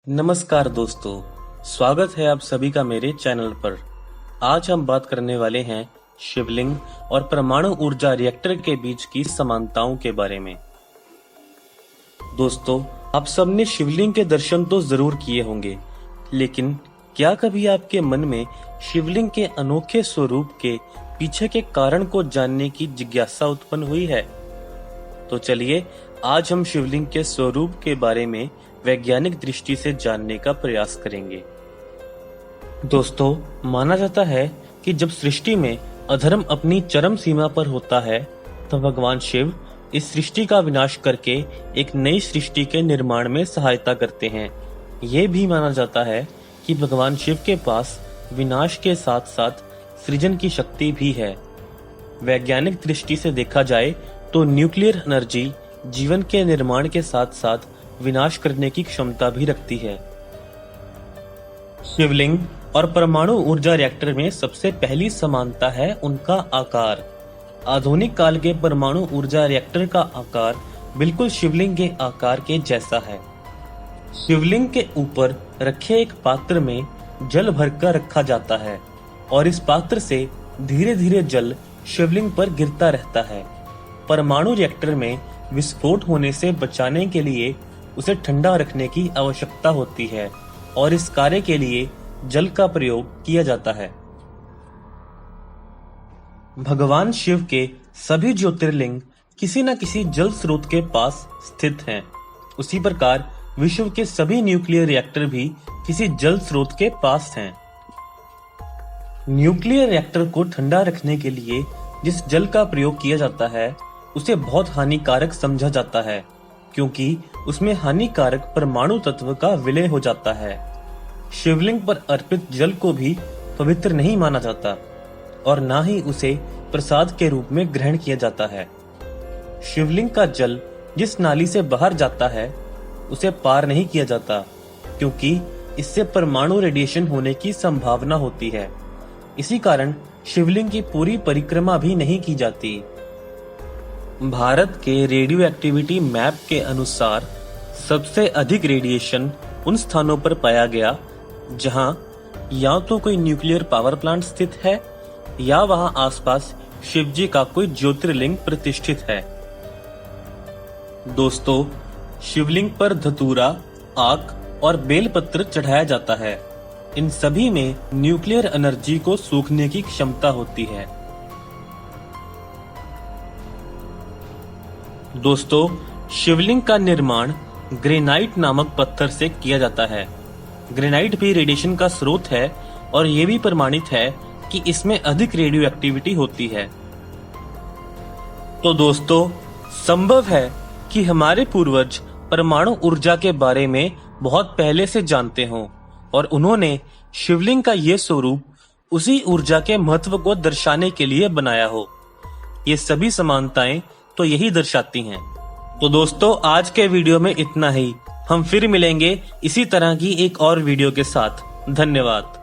नमस्कार दोस्तों, स्वागत है आप सभी का मेरे चैनल पर। आज हम बात करने वाले हैं शिवलिंग और परमाणु ऊर्जा रिएक्टर के बीच की समानताओं के बारे में। दोस्तों, आप सबने शिवलिंग के दर्शन तो जरूर किए होंगे, लेकिन क्या कभी आपके मन में शिवलिंग के अनोखे स्वरूप के पीछे के कारण को जानने की जिज्ञासा उत्पन्न हुई है? तो चलिए आज हम शिवलिंग के स्वरूप के बारे में वैज्ञानिक दृष्टि से जानने का प्रयास करेंगे। दोस्तों, माना जाता है कि जब सृष्टि में अधर्म अपनी चरम सीमा पर होता है, तो भगवान शिव इस सृष्टि का विनाश करके एक नई सृष्टि के निर्माण में सहायता करते हैं। ये भी माना जाता है कि भगवान शिव के पास विनाश के साथ साथ सृजन की शक्ति भी है। वैज्ञानिक दृष्टि से देखा जाए तो न्यूक्लियर एनर्जी जीवन के निर्माण के साथ साथ विनाश करने की क्षमता भी रखती है। शिवलिंग और परमाणु ऊर्जा रिएक्टर में सबसे पहली समानता है उनका आकार। आधुनिक काल के परमाणु ऊर्जा रिएक्टर का आकार बिल्कुल शिवलिंग के आकार के जैसा है। शिवलिंग के ऊपर रखे एक पात्र में जल भरकर रखा जाता है और इस पात्र से धीरे धीरे जल शिवलिंग पर गिरता रहता है। परमाणु रिएक्टर में विस्फोट होने से बचाने के लिए उसे ठंडा रखने की आवश्यकता होती है और इस कार्य के लिए जल का प्रयोग किया जाता है। भगवान शिव के सभी ज्योतिर्लिंग किसी न किसी जल स्रोत के पास स्थित हैं। उसी प्रकार विश्व के सभी न्यूक्लियर रिएक्टर भी किसी जल स्रोत के पास हैं। न्यूक्लियर रिएक्टर को ठंडा रखने के लिए जिस जल का प्रयोग किया जाता है उसे बहुत हानिकारक समझा जाता है, क्योंकि उसमें हानिकारक परमाणु तत्व का विलय हो जाता है। शिवलिंग पर अर्पित जल को भी पवित्र नहीं माना जाता और ना ही उसे प्रसाद के रूप में ग्रहण किया जाता है। शिवलिंग का जल जिस नाली से बाहर जाता है उसे पार नहीं किया जाता, क्योंकि इससे परमाणु रेडिएशन होने की संभावना होती है। इसी कारण शिवलिंग की पूरी परिक्रमा भी नहीं की जाती। भारत के रेडियो एक्टिविटी मैप के अनुसार सबसे अधिक रेडिएशन उन स्थानों पर पाया गया जहां या तो कोई न्यूक्लियर पावर प्लांट स्थित है या वहां आसपास शिवजी का कोई ज्योतिर्लिंग प्रतिष्ठित है। दोस्तों, शिवलिंग पर धतूरा, आक और बेलपत्र चढ़ाया जाता है। इन सभी में न्यूक्लियर एनर्जी को सोखने की क्षमता होती है। दोस्तों, शिवलिंग का निर्माण ग्रेनाइट नामक पत्थर से किया जाता है। ग्रेनाइट भी रेडिएशन का स्रोत है और ये भी प्रमाणित है कि इसमें अधिक रेडियो एक्टिविटी होती है। तो दोस्तों, संभव है कि हमारे पूर्वज परमाणु ऊर्जा के बारे में बहुत पहले से जानते हों और उन्होंने शिवलिंग का ये स्वरूप उसी ऊर्जा के महत्व को दर्शाने के लिए बनाया हो। ये सभी समानताएं तो यही दर्शाती हैं। तो दोस्तों, आज के वीडियो में इतना ही। हम फिर मिलेंगे इसी तरह की एक और वीडियो के साथ। धन्यवाद।